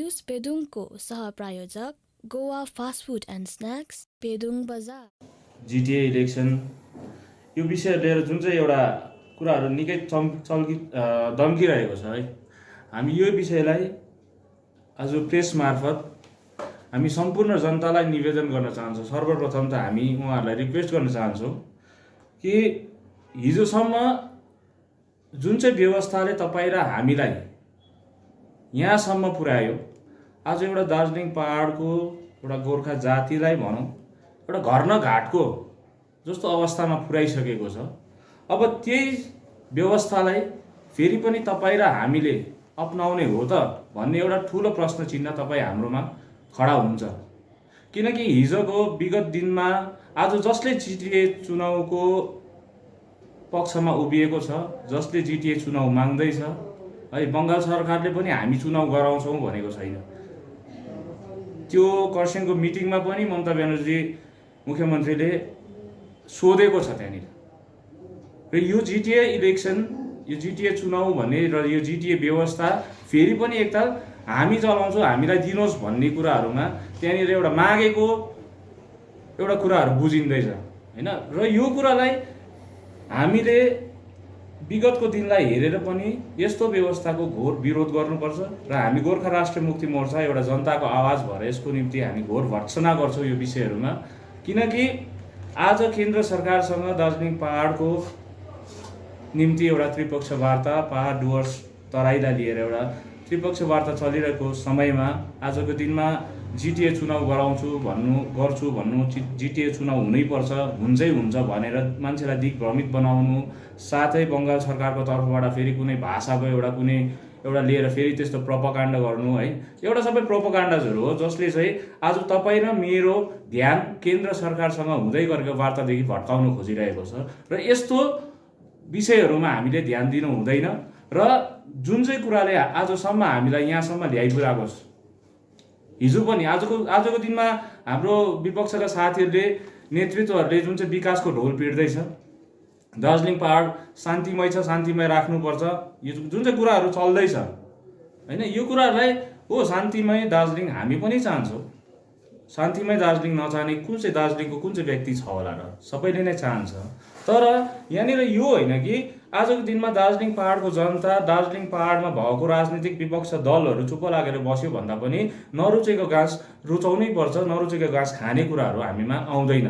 पियुष पेदुङको सहप्रायोजक Goa fast food and snacks Pedung Bazar. GTA election यो विषय लिएर जुन चाहिँ एउटा कुराहरू निकै दम्किरहेको छ है, हामी यो विषयलाई आज प्रेस मार्फत हामी सम्पूर्ण जनतालाई निवेदन गर्न चाहन्छौँ। सर्वप्रथम त हामी उहाँहरूलाई रिक्वेस्ट गर्न चाहन्छौँ कि हिजोसम्म जुन चाहिँ व्यवस्थाले तपाईँ र हामीलाई यहाँसम्म पुर्यायो, आज एउटा दार्जिलिङ पहाडको एउटा गोर्खा जातिलाई भनौँ एउटा घर न घाटको जस्तो अवस्थामा पुर्याइसकेको छ। अब त्यही व्यवस्थालाई फेरि पनि तपाईँ र हामीले अपनाउने हो त भन्ने एउटा ठुलो प्रश्न चिन्ह तपाईँ हाम्रोमा खडा हुन्छ। किनकि हिजोको विगत दिनमा आज जसले जिटिए चुनावको पक्षमा उभिएको छ, जसले जिटिए चुनाव माग्दैछ है, बङ्गाल सरकारले पनि हामी चुनाव गराउँछौँ भनेको छैन। त्यो खरसाङको मिटिङमा पनि ममता ब्यानर्जी मुख्यमन्त्रीले सोधेको छ त्यहाँनिर। र यो जिटिए इलेक्सन, यो जिटिए चुनाव भन्ने र यो जिटिए व्यवस्था फेरि पनि एकताल हामी चलाउँछौँ, हामीलाई दिनुहोस् भन्ने कुराहरूमा त्यहाँनिर एउटा मागेको एउटा कुराहरू बुझिँदैछ होइन। र यो कुरालाई हामीले विगतको दिनलाई हेरेर पनि यस्तो व्यवस्थाको घोर विरोध गर्नुपर्छ र हामी गोर्खा राष्ट्रिय मुक्ति मोर्चा एउटा जनताको आवाज भएर यसको निम्ति हामी घोर भर्त्सना गर्छौँ यो विषयहरूमा। किनकि आज केन्द्र सरकारसँग दार्जिलिङ पहाडको निम्ति एउटा त्रिपक्ष वार्ता, पहाड डुवर्स तराईलाई लिएर एउटा त्रिपक्ष वार्ता चलिरहेको समयमा आजको दिनमा जिटिए चुनाव गर्छु भन्नु जिटिए चुनाव हुनैपर्छ, हुन्छै हुन्छ भनेर मान्छेलाई दिग्भ्रमित बनाउनु, साथै बङ्गाल सरकारको तर्फबाट फेरि कुनै भाषाको एउटा लिएर फेरि त्यस्तो प्रोपागान्डा गर्नु है, एउटा सबै प्रोपागान्डाजहरू हो जसले चाहिँ आज तपाईँ र मेरो ध्यान केन्द्र सरकारसँग हुँदै गरेको वार्तादेखि भट्काउन खोजिरहेको छ। र यस्तो विषयहरूमा हामीले ध्यान दिनु हुँदैन र जुन चाहिँ कुराले आजसम्म हामीलाई यहाँसम्म ल्याइपुर्याएको छ, हिजो पनि आजको दिनमा हाम्रो विपक्षका साथीहरूले नेतृत्वहरूले जुन चाहिँ विकासको ढोल पिट्दैछ, दार्जिलिङ पहाड शान्तिमय छ, शान्तिमय राख्नुपर्छ, यो जुन चाहिँ कुराहरू चल्दैछ होइन, यो कुराहरूलाई हो शान्तिमय दार्जिलिङ हामी पनि चाहन्छौँ। शान्तिमय दार्जिलिङ नचाहने दार्जिलिङको कुन चाहिँ व्यक्ति छ होला र? सबैले नै चाहन्छ। तर यहाँनिर यो होइन कि आजको दिनमा दार्जिलिङ पहाडको जनता, दार्जिलिङ पहाडमा भएको राजनीतिक विपक्ष दलहरू चुप्प लागेर बस्यो भन्दा पनि नरुचेको घाँस रुचाउनै पर्छ, नरुचेको घाँस खाने कुराहरू हामीमा आउँदैन।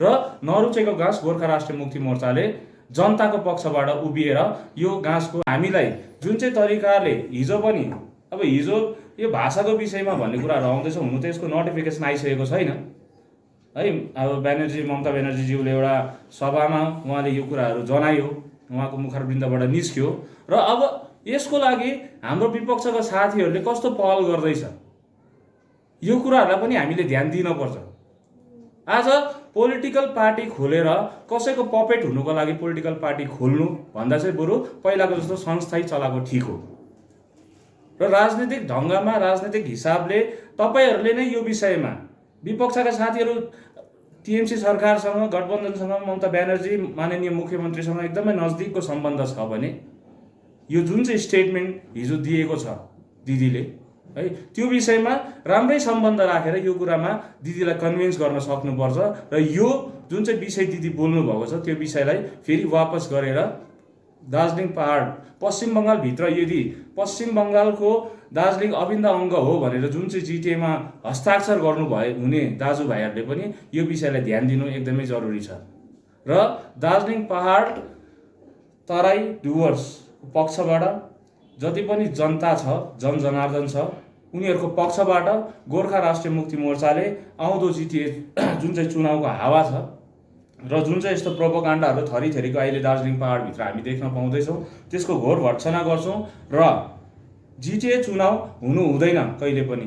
र नरुचेको घाँस गोर्खा राष्ट्रिय मुक्ति मोर्चाले जनताको पक्षबाट उभिएर यो घाँसको हामीलाई जुन चाहिँ तरिकाले हिजो यो भाषाको विषयमा भन्ने कुराहरू आउँदैछ, हुनु त यसको नोटिफिकेसन आइसकेको छैन है। अब ममता ब्यानर्जीज्यूले एउटा सभामा उहाँले यो कुराहरू जनायो, उहाँको मुखारवृन्दबाट निस्क्यो र अब यसको लागि हाम्रो विपक्षका साथीहरूले कस्तो पहल गर्दैछ यो कुराहरूलाई पनि हामीले ध्यान दिनुपर्छ। आज पोलिटिकल पार्टी खोलेर कसैको पपेट हुनुको लागि पोलिटिकल पार्टी खोल्नु भन्दा चाहिँ बरु पहिलाको जस्तो संस्थाई चलाएको ठिक हो। र राजनीतिक ढङ्गमा, राजनीतिक हिसाबले तपाईँहरूले नै यो विषयमा विपक्षका साथीहरू टिएमसी सरकारसँग, गठबन्धनसँग, ममता ब्यानर्जी माननीय मुख्यमन्त्रीसँग एकदमै नजिकको सम्बन्ध छ भने यो जुन चाहिँ स्टेटमेन्ट हिजो दिएको छ दिदीले है, त्यो विषयमा राम्रै सम्बन्ध राखेर यो कुरामा दिदीलाई कन्भिन्स गर्न सक्नुपर्छ र यो जुन चाहिँ विषय दिदी बोल्नु भएको छ त्यो विषयलाई फेरि वापस गरेर दार्जिलिङ पहाड पश्चिम बङ्गालभित्र, यदि पश्चिम बङ्गालको दार्जिलिङ अभिन्न अङ्ग हो भनेर जुन चाहिँ जिटिएमा हस्ताक्षर हुने दाजुभाइहरूले पनि यो विषयलाई ध्यान दिनु एकदमै जरुरी छ। र दार्जिलिङ पहाड तराई डुवर्स पक्षबाट जति पनि जनता छ, जनजनार्दन छ, उनीहरूको पक्षबाट गोर्खा राष्ट्रिय मुक्ति मोर्चाले आउँदो जिटिए जुन चाहिँ चुनावको हावा छ र जुन चाहिँ यस्तो प्रोपागान्डाहरू थरीथरीको अहिले दार्जिलिङ पहाडभित्र हामी देख्न पाउँदैछौँ त्यसको घोर भर्त्सना गर्छौँ र जिटिए चुनाव हुनु हुँदैन कहिले पनि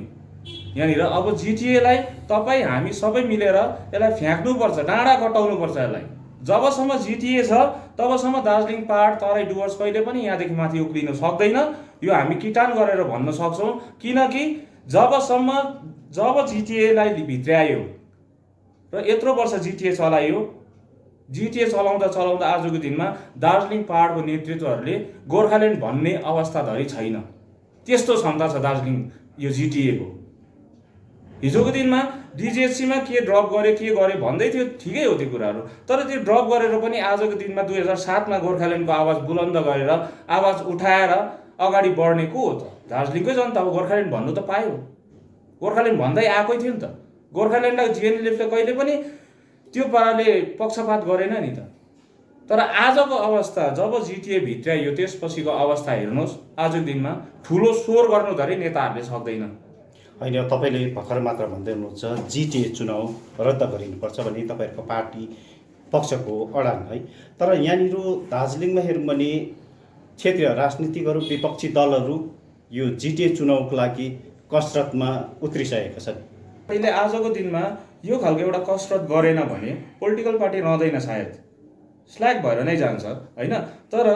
यहाँनिर। अब जिटिएलाई तपाईँ हामी सबै मिलेर यसलाई फ्याँक्नुपर्छ, डाँडा कटाउनुपर्छ यसलाई। जबसम्म जिटिए छ तबसम्म दार्जिलिङ पहाड तराई डुवर्स कहिले पनि यहाँदेखि माथि उक्लिन सक्दैन, यो हामी किटान गरेर भन्न सक्छौँ। किनकि जब जिटिएलाई भित्र्यायो र यत्रो वर्ष जिटिए चलायो, जिटिए चलाउँदा आजको दिनमा दार्जिलिङ पहाडको नेतृत्वहरूले गोर्खाल्यान्ड भन्ने अवस्था धरि छैन। त्यस्तो क्षमता छ दार्जिलिङ यो जिटिएको। हिजोको दिनमा डिजिएचसीमा के ड्रप गरे भन्दै थियो, ठिकै हो त्यो कुराहरू, तर त्यो ड्रप गरेर पनि आजको दिनमा 2007मा गोर्खाल्यान्डको आवाज बुलन्द गरेर आवाज उठाएर अगाडि बढ्ने को हो त? दार्जिलिङकै जनता हो। गोर्खाल्यान्ड भन्नु त पायो, गोर्खाल्यान्ड भन्दै आएकै थियो नि त। गोर्खाल्यान्डलाई जिएनएलएफले कहिले पनि त्यो पाराले पक्षपात गरेन नि त। तर आजको अवस्था जब जिटिए भित्र्याइयो त्यसपछिको अवस्था हेर्नुहोस्, आजको दिनमा ठुलो स्वर गर्नु धरि नेताहरूले सक्दैन। होइन, तपाईँले भर्खर मात्र भन्दै हुनुहुन्छ जिटिए चुनाव रद्द गरिनुपर्छ भन्ने तपाईँहरूको पार्टी पक्षको अडान है। तर यहाँनिर दार्जिलिङमा हेरौँ भने क्षेत्रीय राजनीतिकहरू, विपक्षी दलहरू यो जिटिए चुनावको लागि कसरतमा उत्रिसकेका छन्। अहिले आजको दिनमा यो खालको एउटा कसरत गरेन भने पोलिटिकल पार्टी रहँदैन, सायद स्ल्याक भएर नै जान्छ होइन। तर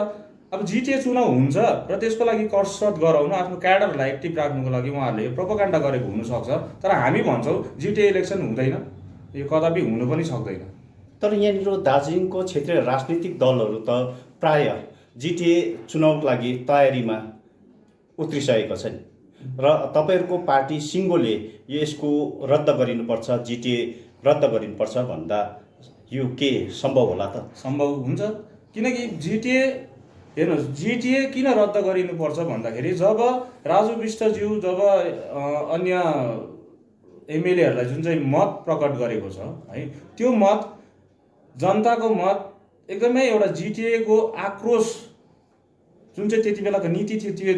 अब जिटिए चुनाव हुन्छ र त्यसको लागि कसरत गराउनु, आफ्नो क्याडरलाई एक्टिभ राख्नुको लागि उहाँहरूले प्रोपोगन्डा गरेको हुनसक्छ। तर हामी भन्छौँ जिटिए इलेक्सन हुँदैन, यो कदापि हुनु पनि सक्दैन। तर यहाँनिर दार्जिलिङको क्षेत्रीय राजनीतिक दलहरू त प्राय जिटिए चुनावको लागि तयारीमा उत्रिसकेका छन् र तपाईँहरूको पार्टी सिङ्गोले यसको रद्द गरिनुपर्छ, जिटिए रद्द गरिनुपर्छ भन्दा यो के सम्भव होला त? सम्भव हुन्छ, किनकि जिटिए हेर्नुहोस्, जिटिए किन रद्द गरिनुपर्छ भन्दाखेरि जब राजु विष्टज्यू, जब अन्य एमएलएहरूलाई जुन चाहिँ मत प्रकट गरेको छ है, त्यो मत जनताको मत एकदमै एउटा जिटिएको आक्रोश जुन चाहिँ त्यति बेलाको नीति थियो त्यो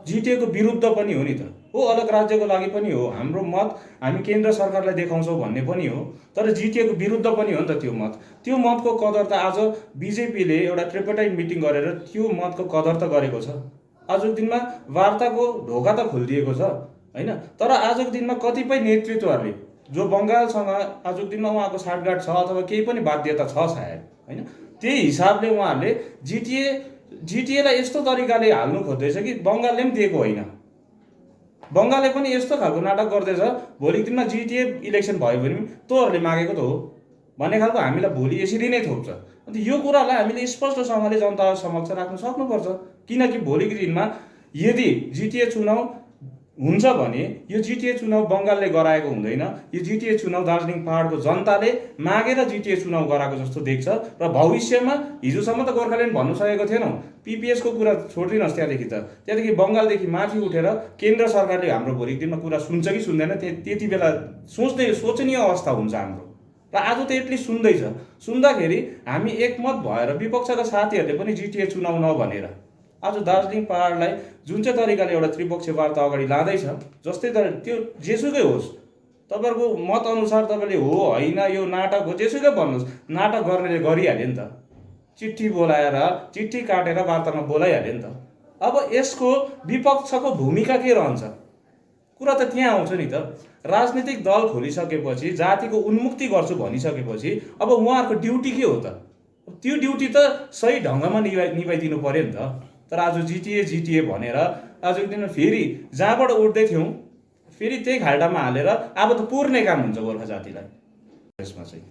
जिटिएको विरुद्ध पनि हो नि त, हो अलग राज्यको लागि पनि हो, हाम्रो मत हामी केन्द्र सरकारलाई देखाउँछौँ भन्ने पनि हो, तर जिटिएको विरुद्ध पनि हो नि त त्यो मत। त्यो मतको कदर त आज बिजेपीले एउटा ट्रिपटाइट मिटिङ गरेर त्यो मतको कदर त गरेको छ। आजको दिनमा वार्ताको ढोका त खोलिदिएको छ होइन। तर आजको दिनमा कतिपय नेतृत्वहरूले जो बङ्गालसँग आजको दिनमा उहाँको साँठगाँठ छ अथवा केही पनि बाध्यता छ सायद होइन, त्यही हिसाबले उहाँहरूले जिटिएलाई यस्तो तरिकाले हाल्नु खोज्दैछ कि बङ्गालले पनि दिएको होइन, बङ्गालले पनि यस्तो खालको नाटक गर्दैछ, भोलिको दिनमा जिटिए इलेक्सन भयो भने तँहरूले मागेको त हो भन्ने खालको हामीलाई भोलि यसरी नै थोप्छ। अन्त यो कुरालाई हामीले स्पष्टसँगले जनता समक्ष राख्न सक्नुपर्छ, किनकि भोलिको दिनमा यदि जिटिए चुनाव हुन्छ भने यो जिटिए चुनाव बङ्गालले गराएको हुँदैन, यो जिटिए चुनाव दार्जिलिङ पहाडको जनताले मागेर जिटिए चुनाव गराएको जस्तो देख्छ। र भविष्यमा हिजोसम्म त गोर्खाल्यान्ड भन्नु सकेको थिएनौँ, पिपिएसको कुरा छोडिदिनुहोस्, त्यहाँदेखि बङ्गालदेखि माथि उठेर केन्द्र सरकारले हाम्रो भोलिको दिनमा कुरा सुन्छ कि सुन्दैन त्यति बेला सोचनीय अवस्था हुन्छ हाम्रो। र आज त एटलिस्ट सुन्दैछ, सुन्दाखेरि हामी एकमत भएर विपक्षका साथीहरूले पनि जिटिए चुनाव नभनेर आज दार्जिलिङ पहाडलाई जुन चाहिँ तरिकाले एउटा त्रिपक्षीय वार्ता अगाडि लाँदैछ, जस्तै त्यो जेसुकै होस्, तपाईँहरूको मत अनुसार तपाईँले हो होइन यो नाटक हो जेसुकै भन्नुहोस्, नाटक गर्नेले गरिहाल्यो नि त, चिठी बोलाएर चिठी काटेर वार्तामा बोलाइहाल्यो नि त। अब यसको विपक्षको भूमिका के रहन्छ कुरा त त्यहाँ आउँछ नि त। राजनीतिक दल खोलिसकेपछि, जातिको उन्मुक्ति गर्छु भनिसकेपछि अब उहाँहरूको ड्युटी के हो त? त्यो ड्युटी त सही ढङ्गमा निभाइदिनु पर्यो नि त। तर आज जिटिए भनेर आजको दिनमा फेरि जहाँबाट उठ्दै थियौँ फेरि त्यही खाल्टामा हालेर अब त पुर्ने काम हुन्छ गोर्खा जातिलाई। यसमा चाहिँ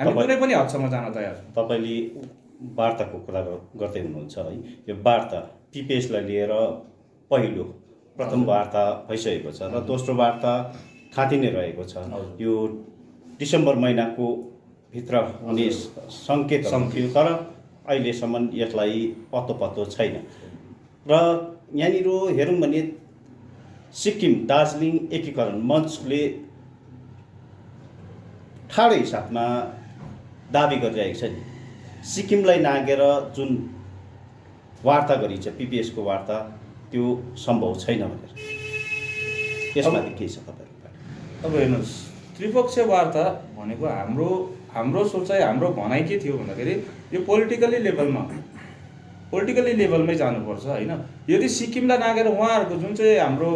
हामी कुनै पनि हदसम्म जान तयार। तपाईँले वार्ताको कुरा गर्दै हुनुहुन्छ है, यो वार्ता पिपिएसलाई लिएर प्रथम वार्ता भइसकेको छ र दोस्रो वार्ता थाँती नै रहेको छ। यो डिसेम्बर महिनाको भित्र हुने सङ्केतहरू थियो, तर अहिलेसम्म यसलाई पत्तो छैन। र यहाँनिर हेरौँ भने सिक्किम दार्जिलिङ एकीकरण मञ्चले ठाडो हिसाबमा दाबी गरिरहेको छ नि, सिक्किमलाई नागेर जुन वार्ता गरिन्छ पिपिएसको वार्ता त्यो सम्भव छैन भनेर, यसमाथि के छ तपाईँहरूको? अब हेर्नुहोस्, त्रिपक्षीय वार्ता भनेको हाम्रो सोचाइ, हाम्रो भनाइ के थियो भन्दाखेरि यो पोलिटिकली लेभलमै जानुपर्छ होइन। यदि सिक्किमलाई नागेर उहाँहरूको जुन चाहिँ हाम्रो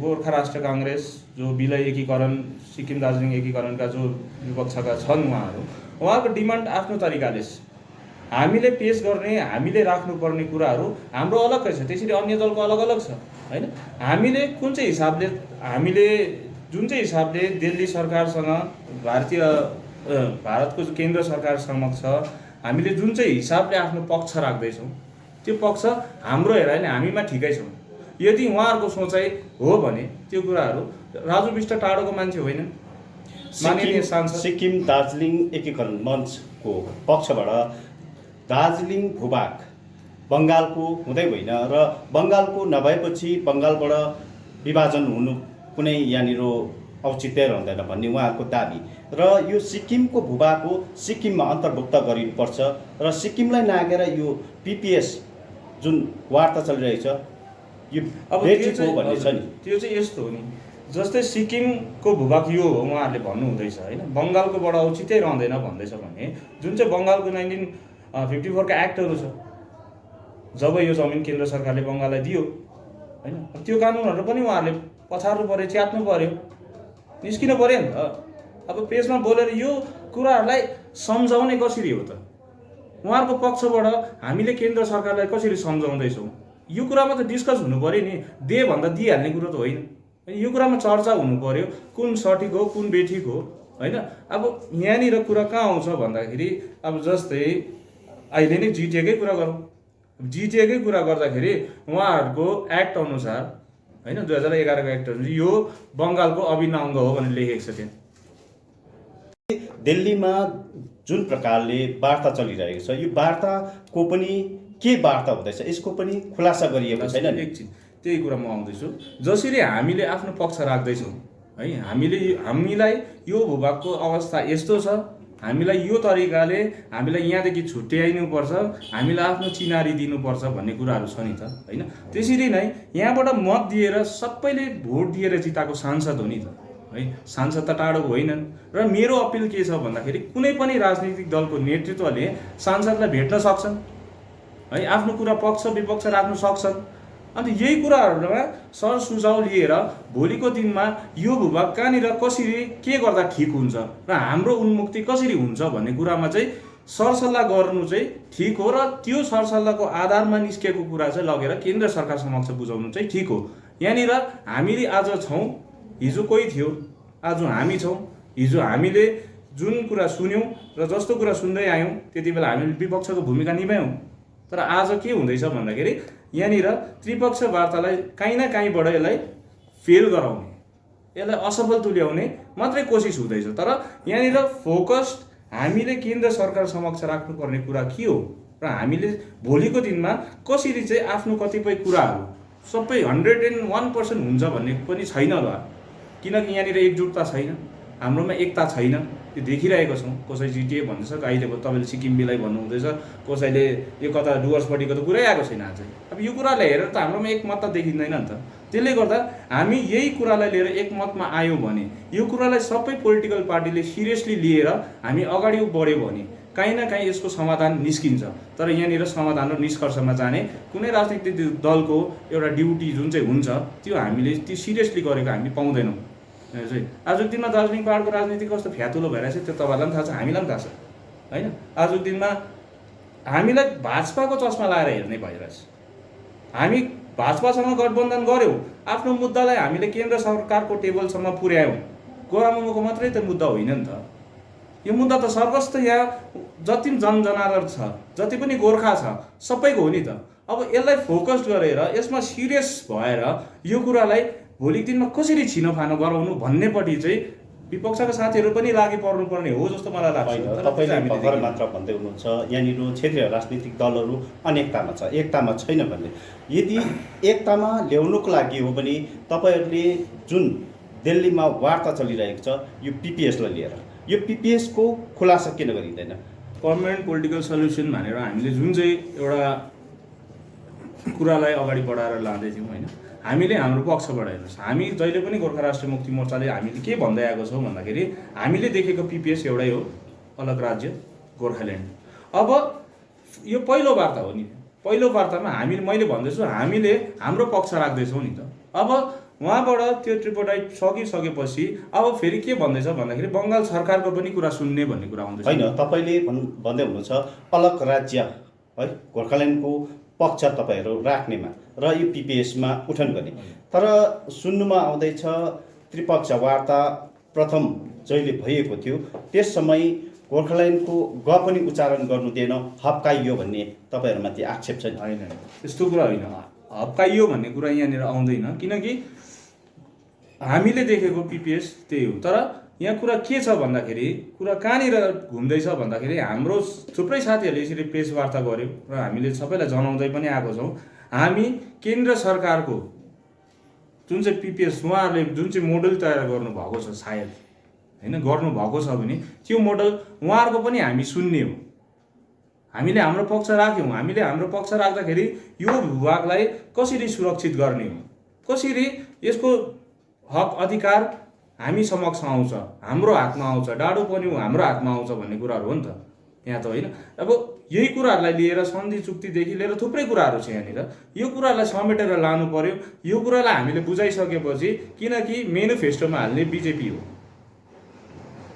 गोर्खा राष्ट्रिय काङ्ग्रेस जो विलय एकीकरण, सिक्किम दार्जिलिङ एकीकरणका जो विपक्षका छन् उहाँहरूको डिमान्ड आफ्नो तरिकाले हामीले पेस गर्ने, हामीले राख्नुपर्ने कुराहरू हाम्रो अलग्गै छ, त्यसरी अन्य दलको अलग अलग छ होइन। हामीले जुन चाहिँ हिसाबले दिल्ली सरकारसँग भारतको केन्द्र सरकार समक्ष हामीले जुन चाहिँ हिसाबले आफ्नो पक्ष राख्दैछौँ त्यो पक्ष हाम्रो हेराइले हामीमा ठिकै छौँ। यदि उहाँहरूको सोचाइ हो भने त्यो कुराहरू राजु बिष्ट टाढोको मान्छे होइन, माननीय सांसद। सिक्किम दार्जिलिङ एकीकरण मञ्चको पक्षबाट दार्जिलिङ भूभाग बङ्गालको हुँदै होइन र बङ्गालको नभएपछि बङ्गालबाट विभाजन हुनु कुनै यहाँनिर औचित्य रहँदैन भन्ने उहाँहरूको दाबी र यो सिक्किमको भूभाग हो, सिक्किममा अन्तर्भुक्त गरिनुपर्छ र सिक्किमलाई नागेर यो पिपिएस जुन वार्ता चलिरहेछ यो अब बेठिक हो भन्ने छ नि। त्यो चाहिँ यस्तो हो नि, जस्तै सिक्किमको भूभाग यो हो उहाँहरूले भन्नुहुँदैछ होइन, बङ्गालको बडा औचित्य रहँदैन भन्दैछ भने जुन चाहिँ बङ्गालको 1954 का एक्टहरू छ, जब यो जमिन केन्द्र सरकारले बङ्गाललाई दियो होइन, त्यो कानुनहरू पनि उहाँहरूले पछार्नु पर्यो, च्यात्नु पर्यो, निस्किनु पर्यो नि त। अब पेजमा बोलेर यो कुराहरूलाई सम्झाउने कसरी हो त? उहाँहरूको पक्षबाट हामीले केन्द्र सरकारलाई कसरी सम्झाउँदैछौँ, यो कुरामा त डिस्कस हुनु पर्यो नि। दे भन्दा दिइहाल्ने कुरो त होइन, यो कुरामा चर्चा हुनु पर्यो, कुन सठिक हो कुन बेठिक हो होइन। अब यहाँनिर कुरा कहाँ आउँछ भन्दाखेरि अब जस्तै अहिले नै जिटिएकै कुरा गरौँ। जिटिएकै कुरा गर्दाखेरि उहाँहरूको एक्ट अनुसार होइन 2011 को एक्ट अनुसार यो बङ्गालको अभिन्न अङ्ग हो भनेर लेखेको छ त्यहाँ। दिल्लीमा जुन प्रकारले वार्ता चलिरहेको छ यो वार्ताको पनि के वार्ता हुँदैछ यसको पनि खुलासा गरिएको छैन। एकछिन त्यही कुरा म आउँदैछु। जसरी हामीले आफ्नो पक्ष राख्दैछौँ है, हामीलाई यो भूभागको अवस्था यस्तो छ, हामीलाई यो तरिकाले हामीलाई यहाँदेखि छुट्याइनुपर्छ, हामीलाई आफ्नो चिनारी दिनुपर्छ भन्ने कुराहरू छ नि त होइन। त्यसरी नै यहाँबाट मत दिएर सबैले भोट दिएर जिताएको सांसद हो नि त है, सांसद त टाढोको होइनन्। र मेरो अपिल के छ भन्दाखेरि कुनै पनि राजनीतिक दलको नेतृत्वले सांसदलाई भेट्न सक्छन् है, आफ्नो कुरा पक्ष विपक्ष राख्न सक्छन्। अन्त यही कुराहरूमा सर सुझाव लिएर भोलिको दिनमा यो भूभाग कहाँनिर कसरी के गर्दा ठिक हुन्छ र हाम्रो उन्मुक्ति कसरी हुन्छ भन्ने कुरामा चाहिँ सरसल्लाह गर्नु चाहिँ ठिक हो। र त्यो सरसल्लाहको आधारमा निस्केको कुरा चाहिँ लगेर केन्द्र सरकार समक्ष बुझाउनु चाहिँ ठिक हो। यहाँनिर हामीले आज छौँ, हिजो कोही थियो, आज हामी छौँ। हिजो हामीले जुन कुरा सुन्यौँ र जस्तो कुरा सुन्दै आयौँ त्यति बेला हामीले विपक्षको भूमिका निभायौँ। तर आज के हुँदैछ भन्दाखेरि यहाँनिर त्रिपक्ष वार्तालाई काहीँ न काहीँबाट यसलाई फेल गराउने, यसलाई असफल तुल्याउने मात्रै कोसिस हुँदैछ। तर यहाँनिर फोकस्ड हामीले केन्द्र सरकार समक्ष राख्नुपर्ने कुरा के हो र हामीले भोलिको दिनमा कसरी चाहिँ आफ्नो कतिपय कुराहरू सबै 101% हुन्छ भन्ने पनि छैन होला, किनकि यहाँनिर एकजुटता छैन, हाम्रोमा एकता छैन, त्यो देखिरहेको छौँ। कसै जिटिए भन्दैछ, अहिले तपाईँले सिक्किम बिलाई भन्नुहुँदैछ, कसैले यो कता डुवर्सपट्टिको त कुरै आएको छैन अझै। अब यो कुरालाई हेरेर त हाम्रोमा एकमत त देखिँदैन नि त। त्यसले गर्दा हामी यही कुरालाई लिएर एकमतमा आयौँ भने, यो कुरालाई सबै पोलिटिकल पार्टीले सिरियसली लिएर हामी अगाडि बढ्यो भने काहीँ न काहीँ यसको समाधान निस्किन्छ। तर यहाँनिर समाधान र निष्कर्षमा जाने कुनै राजनीतिक दलको एउटा ड्युटी जुन चाहिँ हुन्छ त्यो हामीले त्यो सिरियसली गरेको हामी पाउँदैनौँ चाहिँ। आजको दिनमा दार्जिलिङ पहाडको राजनीति कस्तो फ्यातुलो भइरहेछ त्यो तपाईँलाई पनि थाहा छ, हामीलाई पनि थाहा छ होइन। आजको दिनमा हामीलाई भाजपाको चस्मा लगाएर हेर्ने भइरहेछ। हामी भाजपासँग गठबन्धन गऱ्यौँ, आफ्नो मुद्दालाई हामीले केन्द्र सरकारको टेबलसम्म पुर्यायौँ। गोरामुमोको मात्रै त मुद्दा होइन नि त, यो मुद्दा त सर्वस्त यहाँ जति जनजनावर छ, जति पनि गोर्खा छ सबैको हो नि त। अब यसलाई फोकस गरेर यसमा सिरियस भएर यो कुरालाई भोलिको दिनमा कसरी छिनोफानो गराउनु भन्नेपट्टि चाहिँ विपक्षका साथीहरू पनि लागि पर्नुपर्ने हो जस्तो मलाई लाग्छ। तपाईँले भर्खर मात्र भन्दै हुनुहुन्छ यहाँनिर क्षेत्रीय राजनीतिक दलहरू अनेकतामा छ, एकतामा छैन भन्ने। यदि एकतामा ल्याउनुको लागि हो भने तपाईँहरूले जुन दिल्लीमा वार्ता चलिरहेको छ यो पिपिएसलाई लिएर, यो पिपिएसको खुलासा किन गरिँदैन? पर्मानेन्ट पोलिटिकल सल्युसन भनेर हामीले जुन चाहिँ एउटा कुरालाई अगाडि बढाएर लाँदै थियौँ होइन, हामीले हाम्रो पक्षबाट हेर्नुहोस्, हामी जहिले पनि गोर्खा राष्ट्रिय मुक्ति मोर्चाले हामीले के भन्दै आएको छौँ भन्दाखेरि हामीले देखेको पिपिएस एउटै हो, अलग राज्य गोर्खाल्यान्ड। अब यो पहिलो वार्ता हो नि, पहिलो वार्तामा मैले भन्दैछु हामीले हाम्रो पक्ष राख्दैछौँ नि त। अब उहाँबाट त्यो ट्रिपोडाइट सकिसकेपछि अब फेरि के भन्दैछ भन्दाखेरि बङ्गाल सरकारको पनि कुरा सुन्ने भन्ने कुरा आउँदैछ। होइन, तपाईँले भन्दै हुनुहुन्छ अलग राज्य है गोर्खाल्यान्डको पक्ष तपाईँहरू राख्नेमा र यो पिपिएसमा उठन गर्ने। तर सुन्नुमा आउँदैछ त्रिपक्ष वार्ता प्रथम जहिले भएको थियो त्यस समय गोर्खाल्यान्डको ग पनि उच्चारण गर्नु दिएन, हप्काइयो भन्ने तपाईँहरूमाथि आक्षेप छ। होइन, त्यस्तो कुरा होइन। हप्काइयो भन्ने कुरा यहाँनिर आउँदैन, किनकि हामीले देखेको पिपिएस त्यही हो। तर यहाँ कुरा के छ भन्दाखेरि, कुरा कहाँनिर घुम्दैछ भन्दाखेरि, हाम्रो थुप्रै साथीहरूले यसरी प्रेस वार्ता गर्यो र हामीले सबैलाई जनाउँदै पनि आएको छौँ। हामी केन्द्र सरकारको जुन चाहिँ पिपिएस उहाँहरूले जुन चाहिँ मोडल तयार गर्नुभएको छ, सायद होइन गर्नुभएको छ भने त्यो मोडल उहाँहरूको पनि हामी सुन्ने हो। हामीले हाम्रो पक्ष राख्यौँ। हामीले हाम्रो पक्ष राख्दाखेरि यो भूभागलाई कसरी सुरक्षित गर्ने हो, कसरी यसको हक अधिकार हामी समक्ष आउँछ, हाम्रो हातमा आउँछ, डाडो पनि हाम्रो हातमा आउँछ भन्ने कुराहरू हो नि त यहाँ त, होइन? अब यही कुराहरूलाई लिएर सन्धि चुक्तिदेखि लिएर थुप्रै कुराहरू छ यहाँनिर। यो कुरालाई समेटेर लानु पर्यो। यो कुरालाई हामीले बुझाइसकेपछि, किनकि मेनिफेस्टोमा हाल्ने बिजेपी हो,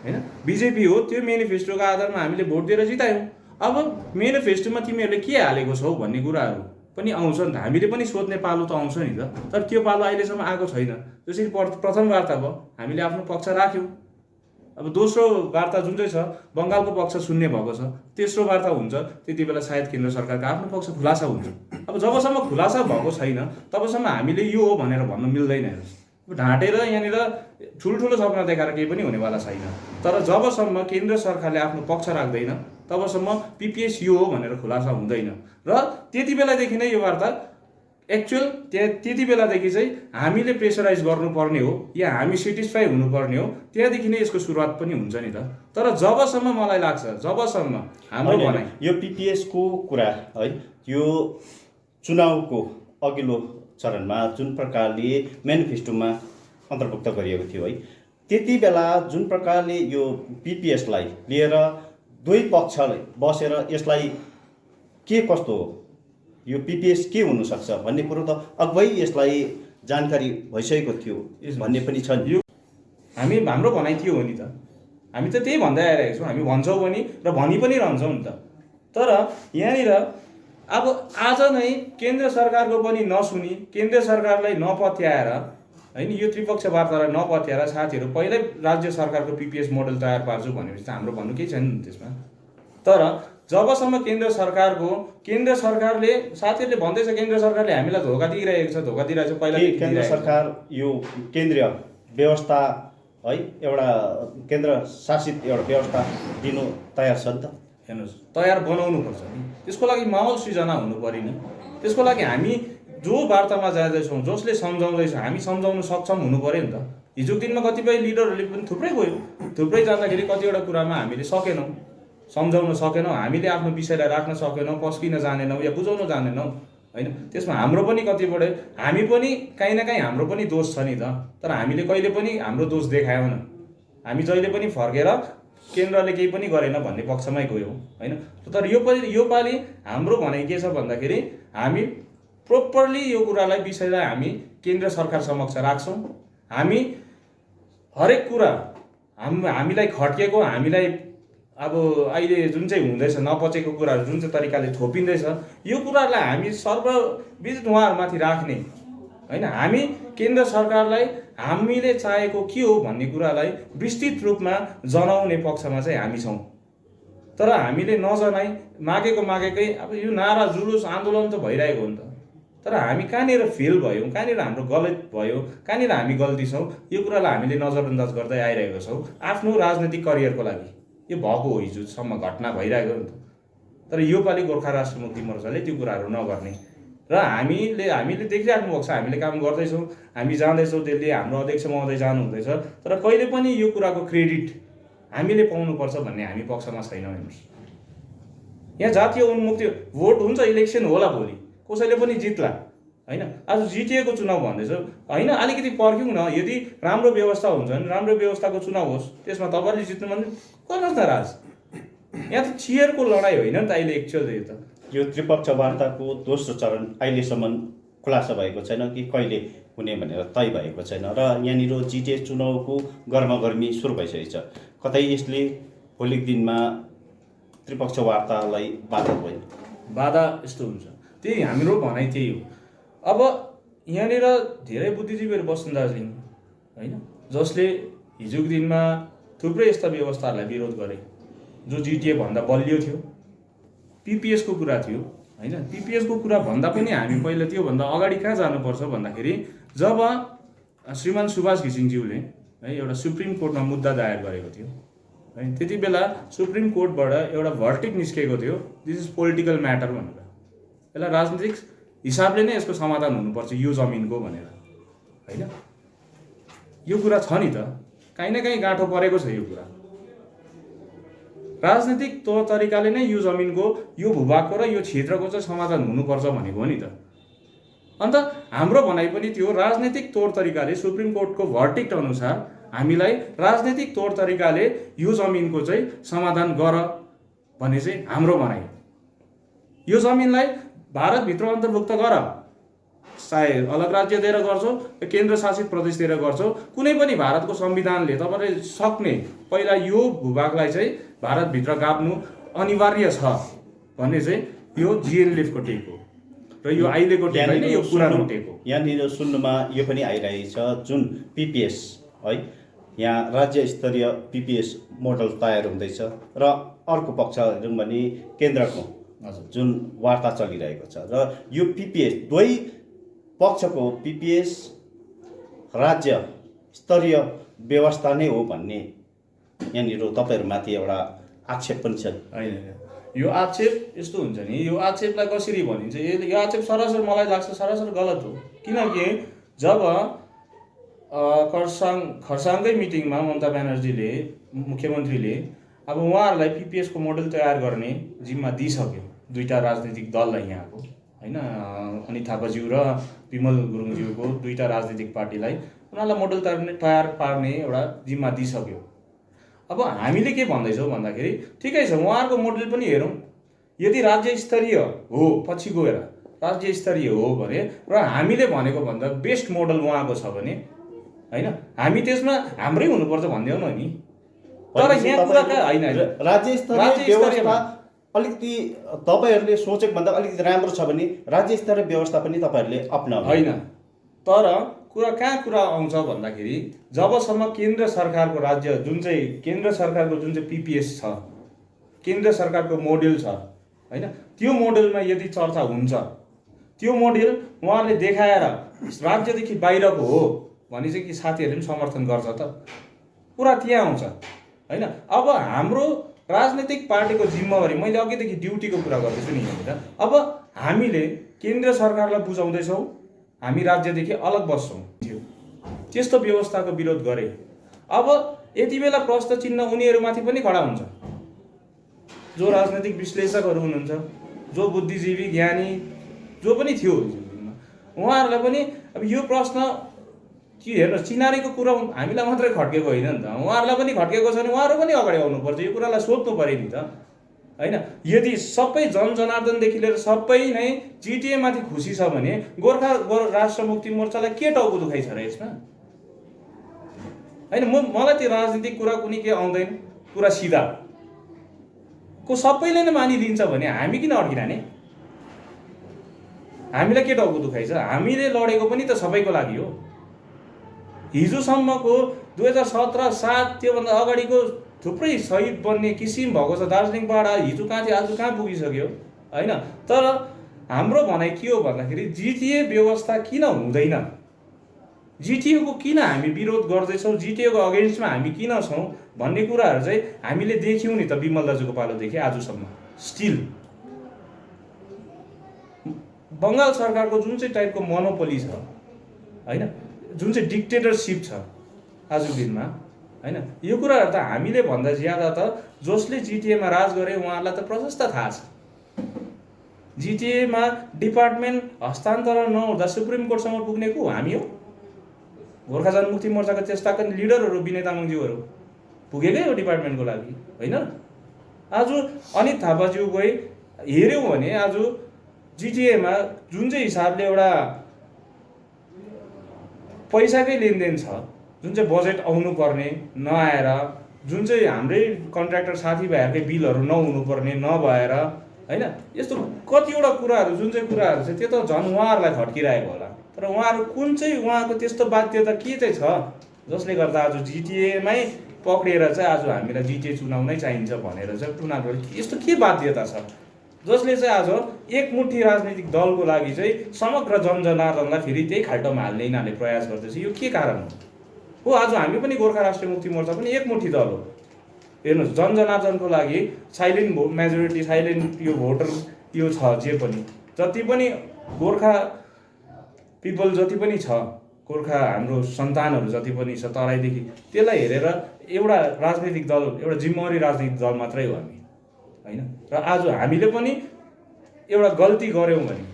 होइन? बिजेपी हो। त्यो मेनिफेस्टोको आधारमा हामीले भोट दिएर जितायौँ। अब मेनिफेस्टोमा तिमीहरूले के हालेको छौ भन्ने कुराहरू पनि आउँछ नि त, हामीले पनि सोध्ने पालो त आउँछ नि त। तर त्यो पालो अहिलेसम्म आएको छैन। जसरी प्रथम वार्ता भयो, हामीले आफ्नो पक्ष राख्यौँ। अब दोस्रो वार्ता जुन चाहिँ छ, बङ्गालको पक्ष सुन्ने भएको छ। तेस्रो वार्ता हुन्छ, त्यति बेला सायद केन्द्र सरकारको आफ्नो पक्ष खुलासा हुन्छ। अब जबसम्म खुलासा भएको छैन तबसम्म हामीले यो हो भनेर भन्नु मिल्दैन। ढाँटेर यहाँनिर ठुल्ठुलो सपना देखाएर केही पनि हुनेवाला छैन। तर जबसम्म केन्द्र सरकारले आफ्नो पक्ष राख्दैन तबसम्म पिपिएस यो हो भनेर खुलासा हुँदैन। र त्यति बेलादेखि नै यो वार्ता एक्चुअल त्यति बेलादेखि चाहिँ हामीले प्रेसराइज गर्नुपर्ने हो या हामी सेटिस्फाई हुनुपर्ने हो। त्यहाँदेखि नै यसको सुरुवात पनि हुन्छ नि त। तर जबसम्म मलाई लाग्छ, जबसम्म हाम्रो भनाइ यो पिपिएसको कुरा है, यो चुनावको अघिल्लो चरणमा जुन प्रकारले मेनिफेस्टोमा अन्तर्भुक्त गरिएको थियो है, त्यति बेला जुन प्रकारले यो पिपिएसलाई लिएर दुई पक्षले बसेर यसलाई के कस्तो हो, यो पिपिएस के हुनसक्छ भन्ने कुरो त अघै यसलाई जानकारी भइसकेको थियो भन्ने पनि छ नि। हाम्रो भनाइ त्यो हो नि त। हामी त त्यही भन्दै आइरहेको छौँ, हामी भन्छौँ पनि र भनि पनि रहन्छौँ नि त। तर यहाँनिर अब आज नै केन्द्र सरकारको पनि नसुनी, केन्द्र सरकारलाई नपत्याएर, होइन, यो त्रिपक्षीय वार्तालाई नपत्याएर साथीहरू पहिल्यै राज्य सरकारको पिपिएस मोडल तयार पार्छु भनेपछि त हाम्रो भन्नु केही छैन नि त्यसमा। तर जबसम्म केन्द्र सरकारले साथीहरूले भन्दैछ केन्द्र सरकारले हामीलाई धोका दिइरहेको छ, धोका दिइरहेको छ। पहिला केन्द्र सरकार यो केन्द्रीय व्यवस्था है, एउटा केन्द्र शासित एउटा व्यवस्था दिनु तयार छ नि त। हेर्नुहोस्, तयार बनाउनुपर्छ नि। त्यसको लागि माहौल सृजना हुनु परेन। त्यसको लागि हामी जो वार्तामा जाँदैछौँ, जसले सम्झाउँदैछ, हामी सम्झाउन सक्षम हुनु पऱ्यो नि त। हिजोको दिनमा कतिपय लिडरहरूले पनि थुप्रै गयो, थुप्रै जाँदाखेरि कतिवटा कुरामा हामीले सकेनौँ, सम्झाउन सकेनौँ, हामीले आफ्नो विषयलाई राख्न सकेनौँ, पस्किन जानेनौँ या बुझाउन जानेनौँ, होइन? त्यसमा हाम्रो पनि कतिपय हामी पनि काहीँ न काहीँ हाम्रो पनि दोष छ नि त। तर हामीले कहिले पनि हाम्रो दोष देखाएनौँ। हामी जहिले पनि फर्केर केन्द्रले केही पनि गरेन भन्ने पक्षमै गयौँ, होइन? तर यो पालि हाम्रो भनाइ के छ भन्दाखेरि, हामी प्रोपरली यो कुरालाई विषयलाई हामी केन्द्र सरकार समक्ष राख्छौँ। हामी हरेक कुरा हामीलाई खट्केको, हामीलाई अब अहिले जुन चाहिँ हुँदैछ, नपचेको कुराहरू जुन चाहिँ तरिकाले थोपिँदैछ, यो कुराहरूलाई हामी सर्वविदित उहाँहरूमाथि राख्ने, होइन? हामी केन्द्र सरकारलाई हामीले चाहेको के हो भन्ने कुरालाई विस्तृत रूपमा जनाउने पक्षमा चाहिँ हामी छौँ। तर हामीले नजनाइ मागेकै अब यो नारा जुलुस आन्दोलन त भइरहेको हो नि त। तर हामी कहाँनिर फेल भयौँ, कहाँनिर हाम्रो गलत भयो, कहाँनिर हामी गल्ती छौँ, यो कुरालाई हामीले नजरअन्दाज गर्दै आइरहेको छौँ आफ्नो राजनैतिक करियरको लागि। यो भएको हो, हिजोसम्म घटना भइरहेको नि त। तर योपालि गोर्खा राष्ट्र मुक्ति मोर्चाले त्यो कुराहरू नगर्ने र हामीले देखिराख्नु भएको छ। हामीले काम गर्दैछौँ, हामी जाँदैछौँ दिल्ली, हाम्रो अध्यक्ष महोदय जानुहुँदैछ। तर कहिले पनि यो कुराको क्रेडिट हामीले पाउनुपर्छ भन्ने हामी पक्षमा छैनौँ। हेर्नुहोस्, यहाँ जातीय उन्मुक्ति भोट हुन्छ, इलेक्सन होला भोलि, कसैले पनि जित्ला, होइन? आज जिटिएको चुनाव भन्दैछ, होइन? अलिकति पर्ख्यौँ न। यदि राम्रो व्यवस्था हुन्छ भने राम्रो व्यवस्थाको चुनाव होस्, त्यसमा तपाईँले जित्नु भने गर्नुहोस् न राज। यहाँ त चियरको लडाइँ होइन नि त अहिले एक्चुअल। यो त्रिपक्ष वार्ताको दोस्रो चरण अहिलेसम्म खुलासा भएको छैन कि कहिले हुने भनेर तय भएको छैन र यहाँनिर जिटिए चुनावको गर्मागर्मी सुरु भइसकेको छ। कतै यसले भोलिको दिनमा त्रिपक्ष वार्तालाई बाधा होइन? बाधा यस्तो हुन्छ, त्यही हाम्रो भनाइ त्यही हो। अब यहाँनिर धेरै बुद्धिजीवीहरू बस्छन् दार्जिलिङ, होइन? जसले हिजोको दिनमा थुप्रै यस्ता व्यवस्थाहरूलाई विरोध गरे जो जिटिए भन्दा बलियो थियो। पिपिएसको कुरा थियो, होइन। पिपिएसको कुरा भन्दा पनि हामी पहिला त्योभन्दा अगाडि कहाँ जानुपर्छ भन्दाखेरि जब श्रीमान सुभाष घिसिङज्यूले है एउटा सुप्रिम कोर्टमा मुद्दा दायर गरेको थियो है, त्यति बेला सुप्रिम कोर्टबाट एउटा भर्टिक निस्केको थियो, दिस इज पोलिटिकल म्याटर भनेर। यसलाई राजनीतिक हिसाबले नै यसको समाधान हुनुपर्छ यो जमिनको भनेर होइन। यो कुरा छ नि त, काहीँ न काहीँ गाँठो परेको छ यो कुरा। राजनीतिक तरिकाले नै यो जमिनको, यो भूभागको र यो क्षेत्रको चाहिँ समाधान हुनुपर्छ भनेको हो नि त। अन्त हाम्रो भनाइ पनि त्यो राजनीतिक तौर तरिकाले सुप्रिम कोर्टको भर्टिक्ट अनुसार हामीलाई राजनीतिक तौर तरिकाले यो जमिनको चाहिँ समाधान गर भन्ने चाहिँ हाम्रो भनाइ। यो जमिनलाई भारतभित्र अन्तर्भुक्त गर, चाहे अलग राज्य दिएर गर्छौ, केन्द्र शासित प्रदेश दिएर गर्छौ, कुनै पनि भारतको संविधानले तपाईँले सक्ने पहिला यो भूभागलाई चाहिँ भारतभित्र गाप्नु अनिवार्य छ भन्ने चाहिँ यो जिएनएलएफको टेक हो र यो अहिलेको टेक होइन, यो पुरानो टेक हो। यहाँनिर सुन्नुमा यो पनि आइरहेछ जुन पिपिएस है, यहाँ राज्य स्तरीय पिपिएस मोडल तयार हुँदैछ र अर्को पक्ष हेरौँ भने केन्द्रको जुन वार्ता चलिरहेको छ र यो पिपिएस दुवै पक्षको पिपिएस राज्य स्तरीय व्यवस्था नै हो भन्ने यहाँनिर तपाईँहरूमाथि एउटा आक्षेप पनि छ होइन। यो आक्षेप यस्तो हुन्छ नि, यो आक्षेपलाई कसरी भनिन्छ, यो आक्षेप सरासर मलाई लाग्छ सरासर गलत हो। किनकि जब खरसाङकै मिटिङमा ममता ब्यानर्जीले, मुख्यमन्त्रीले अब उहाँहरूलाई पिपिएसको मोडल तयार गर्ने जिम्मा दिइसक्यो दुईवटा राजनीतिक दललाई यहाँको होइन, अनित थापाज्यू र विमल गुरुङज्यूको दुईवटा राजनीतिक पार्टीलाई उनीहरूलाई मोडल तयार पार्ने एउटा जिम्मा दिइसक्यो। अब हामीले के भन्दैछौँ भन्दाखेरि ठिकै छ उहाँहरूको मोडल पनि हेरौँ, यदि राज्य स्तरीय हो पछि गएर राज्य स्तरीय हो भने र हामीले भनेको भन्दा बेस्ट मोडल उहाँको छ भने होइन, हामी त्यसमा हाम्रै हुनुपर्छ भन्दैनौँ न नि। तर यहाँ कुरा होइन, राज्य स्तरीय व्यवस्था अलिकति तपाईँहरूले सोचेको भन्दा अलिकति राम्रो छ भने राज्य स्तरीय व्यवस्था पनि तपाईँहरूले अपनाउनु होइन। तर कुरा आउँछ भन्दाखेरि जबसम्म केन्द्र सरकारको राज्य जुन चाहिँ केन्द्र सरकारको जुन चाहिँ पिपिएस छ, केन्द्र सरकारको मोडेल छ होइन, त्यो मोडेलमा यदि चर्चा हुन्छ, त्यो मोडेल उहाँले देखाएर राज्यदेखि बाहिरको हो भने चाहिँ कि साथीहरूले पनि समर्थन गर्छ त, कुरा त्यहाँ आउँछ होइन। अब हाम्रो राजनीतिक पार्टीको जिम्मेवारी, मैले अघिदेखि ड्युटीको कुरा गर्दैछु नि यहाँनिर, अब हामीले केन्द्र सरकारलाई बुझाउँदैछौँ हामी राज्यदेखि अलग बस्छौँ, त्यस्तो व्यवस्थाको विरोध गरे। अब यति बेला प्रश्न चिन्ह उनीहरूमाथि पनि खडा हुन्छ, जो राजनैतिक विश्लेषकहरू हुनुहुन्छ, जो बुद्धिजीवी ज्ञानी जो पनि थियो उहाँहरूलाई पनि अब यो प्रश्न कि हेर्नुहोस् चिनारीको कुरा हामीलाई मात्रै खड्केको होइन नि त, उहाँहरूलाई पनि खड्केको छ भने उहाँहरू पनि अगाडि आउनुपर्छ, यो कुरालाई सोध्नु पऱ्यो नि त होइन। यदि सबै जनजनार्दनदेखि लिएर सबै नै जिटिएमाथि खुसी छ भने गोर्खा राष्ट्र मुक्ति मोर्चालाई के टाउको दुखाइ छ र यसमा होइन। मलाई त्यो राजनीतिक कुरा कुनै के आउँदैन, कुरा सिधा को सबैले नै मानिलिन्छ भने हामी किन अड्किरहने, हामीलाई के टाउको दुखाइ छ। हामीले लडेको पनि त सबैको लागि हो। हिजोसम्मको 2017-7 त्योभन्दा अगाडिको थुप्रै शहीद बन्ने किसिम भएको छ दार्जिलिङबाट, हिजो कहाँ थियो आज कहाँ पुगिसक्यो होइन। तर हाम्रो भनाइ के हो भन्दाखेरि जिटिए व्यवस्था किन हुँदैन, जिटिएको किन हामी विरोध गर्दैछौँ, जिटिएको अगेन्स्टमा हामी किन छौँ भन्ने कुराहरू चाहिँ हामीले देख्यौँ नि त विमल दाजुको पालोदेखि आजसम्म। स्टिल बङ्गाल सरकारको जुन चाहिँ टाइपको मोनोपोली छ होइन, जुन चाहिँ डिक्टेटरसिप छ आजको दिनमा होइन, यो कुराहरू त हामीले भन्दा ज्यादा त जसले जिटिएमा राज गरे उहाँहरूलाई त प्रशस्त थाहा छ। जिटिएमा डिपार्टमेन्ट हस्तान्तरण नहुँदा सुप्रिम कोर्टसम्म पुग्ने को हामी हो, गोर्खा जनमुक्ति मोर्चाको चेष्टाका लिडरहरू विनय तामाङज्यूहरू पुगेकै हो डिपार्टमेन्टको लागि होइन। आज अनित थापाज्यू गए हेऱ्यौँ भने आज जिटिएमा जुन चाहिँ हिसाबले एउटा पैसाकै लेनदेन छ, जुन चाहिँ बजेट आउनुपर्ने नआएर, जुन चाहिँ हाम्रै कन्ट्र्याक्टर साथीभाइहरूकै बिलहरू नहुनुपर्ने नभएर होइन, यस्तो कतिवटा कुराहरू जुन चाहिँ कुराहरू छ त्यो त झन् उहाँहरूलाई खड्किरहेको होला। तर उहाँहरू कुन चाहिँ उहाँको त्यस्तो बाध्यता के चाहिँ छ जसले गर्दा आज जिटिएमै पक्रिएर चाहिँ आज हामीलाई जिटिए चुनाउ नै चाहिन्छ भनेर चाहिँ उनीहरूले यस्तो के बाध्यता छ जसले चाहिँ आज एकमुठी राजनीतिक दलको लागि चाहिँ समग्र जनजनार्दनलाई फेरि त्यही खाल्टोमा हाल्ने यिनीहरूले प्रयास गर्दैछ। यो के कारण हो? आज हामी पनि गोर्खा राष्ट्रिय मुक्ति मोर्चा पनि एकमुठी दल हो। हेर्नुहोस्, जनजनार्दनको लागि साइलेन्ट मेजोरिटी, साइलेन्ट यो भोटर यो छ, जे पनि जति पनि गोर्खा पिपल जति पनि छ, गोर्खा हाम्रो सन्तानहरू जति पनि छ तराईदेखि, त्यसलाई हेरेर एउटा राजनीतिक दल, एउटा जिम्मेवारी राजनीतिक दल मात्रै हो हामी, होइन? र आज हामीले पनि एउटा गल्ती गऱ्यौँ भने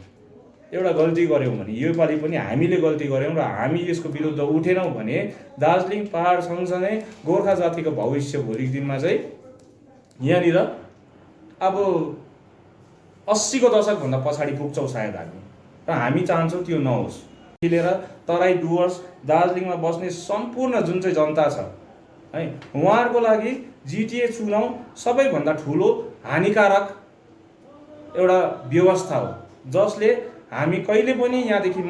योपालि पनि हामीले गल्ती गऱ्यौँ र हामी यसको विरुद्ध उठेनौँ भने दार्जिलिङ पहाड सँगसँगै गोर्खा जातिको भविष्य भोलिको दिनमा चाहिँ यहाँनिर अब 80को दशकभन्दा पछाडि पुग्छौँ सायद हामी, र हामी चाहन्छौँ त्यो नहोस्। लिएर तराई डुवर्स, दार्जिलिङमा बस्ने सम्पूर्ण जुन चाहिँ जनता छ है, उहाँहरूको लागि जिटिए चुनाव सबैभन्दा ठुलो हानिकारक एउटा व्यवस्था हो, जसले हामी कहिले पनि यहाँदेखि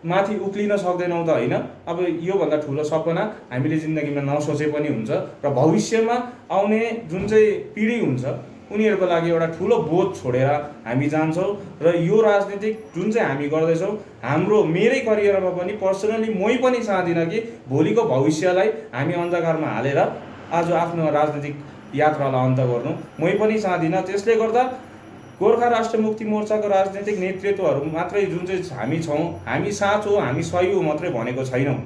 माथि उक्लिन सक्दैनौँ त होइन। अब योभन्दा ठुलो सपना हामीले जिन्दगीमा नसोचे पनि हुन्छ, र भविष्यमा आउने जुन चाहिँ पिँढी हुन्छ उनीहरूको लागि एउटा ठुलो बोझ छोडेर हामी जान्छौँ। र यो राजनीतिक जुन चाहिँ हामी गर्दैछौँ, हाम्रो मेरै करियरमा पनि पर्सनली मै पनि चाहदिनँ कि भोलिको भविष्यलाई हामी अन्धकारमा हालेर आज आफ्नो राजनीतिक यात्रालाई अन्त गर्नु मै पनि चाहदिनँ। त्यसले गर्दा गोर्खा राष्ट्रिय मुक्ति मोर्चाको राजनीतिक नेतृत्वहरू मात्रै जुन चाहिँ हामी छौँ, हामी साँचो, हामी सही हो मात्रै भनेको छैनौँ,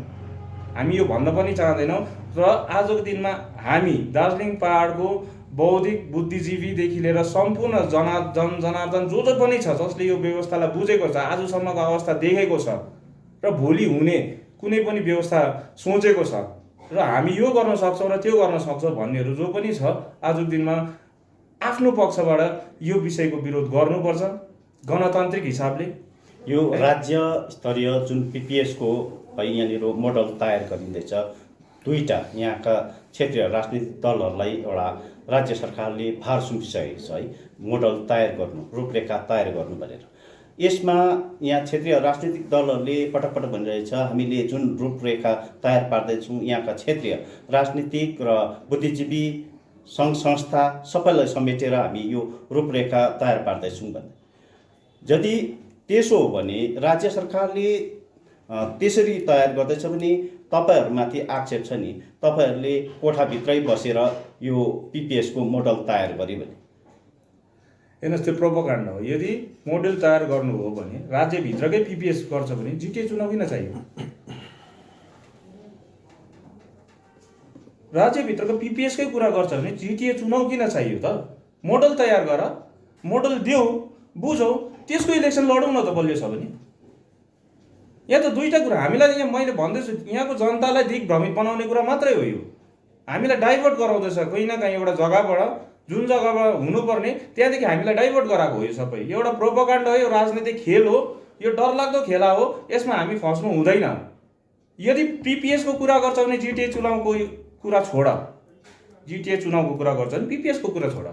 हामी यो भन्न पनि चाहदैनौँ। र आजको दिनमा हामी दार्जिलिङ पहाडको बौद्धिक बुद्धिजीवीदेखि लिएर सम्पूर्ण जनजनार्दन जो पनि छ, जसले यो व्यवस्थालाई बुझेको छ, आजसम्मको अवस्था देखेको छ र भोलि हुने कुनै पनि व्यवस्था सोचेको छ, र हामी यो गर्न सक्छौँ र त्यो गर्न सक्छौँ भन्नेहरू जो पनि छ, आजको दिनमा आफ्नो पक्षबाट यो विषयको विरोध गर्नुपर्छ गणतान्त्रिक हिसाबले। यो राज्य स्तरीय जुन पिपिएसको यहाँनिर मोडल तयार गरिँदैछ, दुईवटा यहाँका क्षेत्रीय राजनीतिक दलहरूलाई एउटा राज्य सरकारले भार सुम्पिसकेको छ है, मोडल तयार गर्नु, रूपरेखा तयार गर्नु भनेर। यसमा यहाँ क्षेत्रीय राजनीतिक दलहरूले पटक पटक भनिरहेछ, हामीले जुन रूपरेखा तयार पार्दैछौँ यहाँका क्षेत्रीय राजनीतिक र बुद्धिजीवी सङ्घ संस्था सबैलाई समेटेर हामी यो रूपरेखा तयार पार्दैछौँ भने, यदि त्यसो हो भने राज्य सरकारले त्यसरी तयार गर्दैछ भने तपाईहरुमाथि आक्षेप छ नि, तपाईहरुले कोठाभित्रै बसेर यो पिपिएसको मोडल तयार गर्यो भने। हेर्नुहोस्, त्यो प्रोपोगन्डा हो। यदि मोडल तयार गर्नु हो भने राज्यभित्रकै पिपिएस गर्छ भने जिटिए चुनाव किन चाहियो? राज्यभित्रको पिपिएसकै कुरा गर्छ भने जिटिए चुनाव किन चाहियो त? मोडल तयार गर, मोडल देऊ, बुझौ, त्यसको इलेक्सन लडौँ न त बलियो छ भने। यहाँ त दुईटा कुरा हामीलाई, यहाँ मैले भन्दैछु, यहाँको जनतालाई दिग्भ्रमित बनाउने कुरा मात्रै हो यो। हामीलाई डाइभर्ट गराउँदैछ कहीँ न कहीँ एउटा जग्गाबाट, जुन जग्गाबाट हुनुपर्ने त्यहाँदेखि हामीलाई डाइभर्ट गराएको हो। यो सबै एउटा प्रोपोगन्डा हो, यो राजनीतिक खेल हो, यो डरलाग्दो खेला हो। यसमा हामी फस्नु हुँदैन। यदि पिपिएसको कुरा गर्छ भने जिटिए चुनावको कुरा छोड, जिटिए चुनावको कुरा गर्छ भने पिपिएसको कुरा छोड।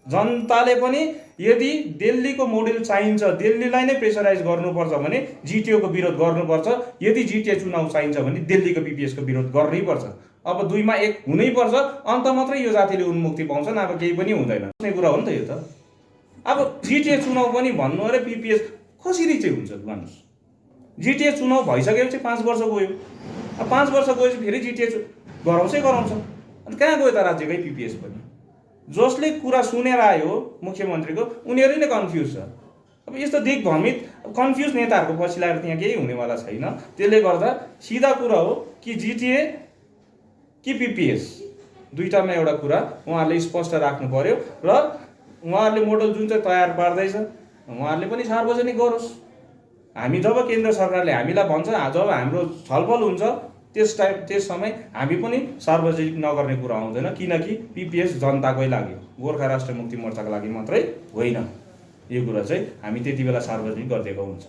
जनताले पनि यदि दिल्लीको मोडल चाहिन्छ, दिल्लीलाई नै प्रेसराइज गर्नुपर्छ भने जिटिएको विरोध गर्नुपर्छ। यदि जिटिए चुनाव चाहिन्छ भने दिल्लीको पिपिएसको विरोध गर्नैपर्छ। अब दुईमा एक हुनैपर्छ, अन्त मात्रै यो जातिले उन्मुक्ति पाउँछ, अब केही पनि हुँदैन। भन्ने कुरा हो नि त यो त। अब जिटिए चुनाव पनि भन्नु अरे पिपिएस कसरी चाहिँ हुन्छ भन्नुहोस्? जिटिए चुनाव भइसकेपछि 5 वर्ष गयो। अब 5 वर्ष गएपछि फेरि जिटिए गराउँछै गराउँछ। अनि कहाँ गयो त राज्यकै पिपिएस पनि? जसले कुरा सुनेर आयो मुख्यमन्त्रीको, उनीहरू नै कन्फ्युज छ। अब यस्तो दिग्भ्रमित कन्फ्युज नेताहरूको पछि लागेर त्यहाँ केही हुनेवाला छैन। त्यसले गर्दा सिधा कुरा हो कि जिटिए कि पिपिएस, दुईटामा एउटा कुरा उहाँहरूले स्पष्ट राख्नु पर्यो। र उहाँहरूले मोडल जुन चाहिँ तयार पार्दैछ उहाँहरूले पनि सार्वजनिक गरोस्। हामी जब केन्द्र सरकारले हामीलाई भन्छ, जब हाम्रो छलफल हुन्छ त्यस समय हामी पनि सार्वजनिक नगर्ने कुरा आउँदैन, किनकि पिपिएस जनताकै लागि, गोर्खा राष्ट्रिय मुक्ति मोर्चाको लागि मात्रै होइन। यो कुरा चाहिँ हामी त्यति बेला सार्वजनिक गरिदिएको हुन्छ।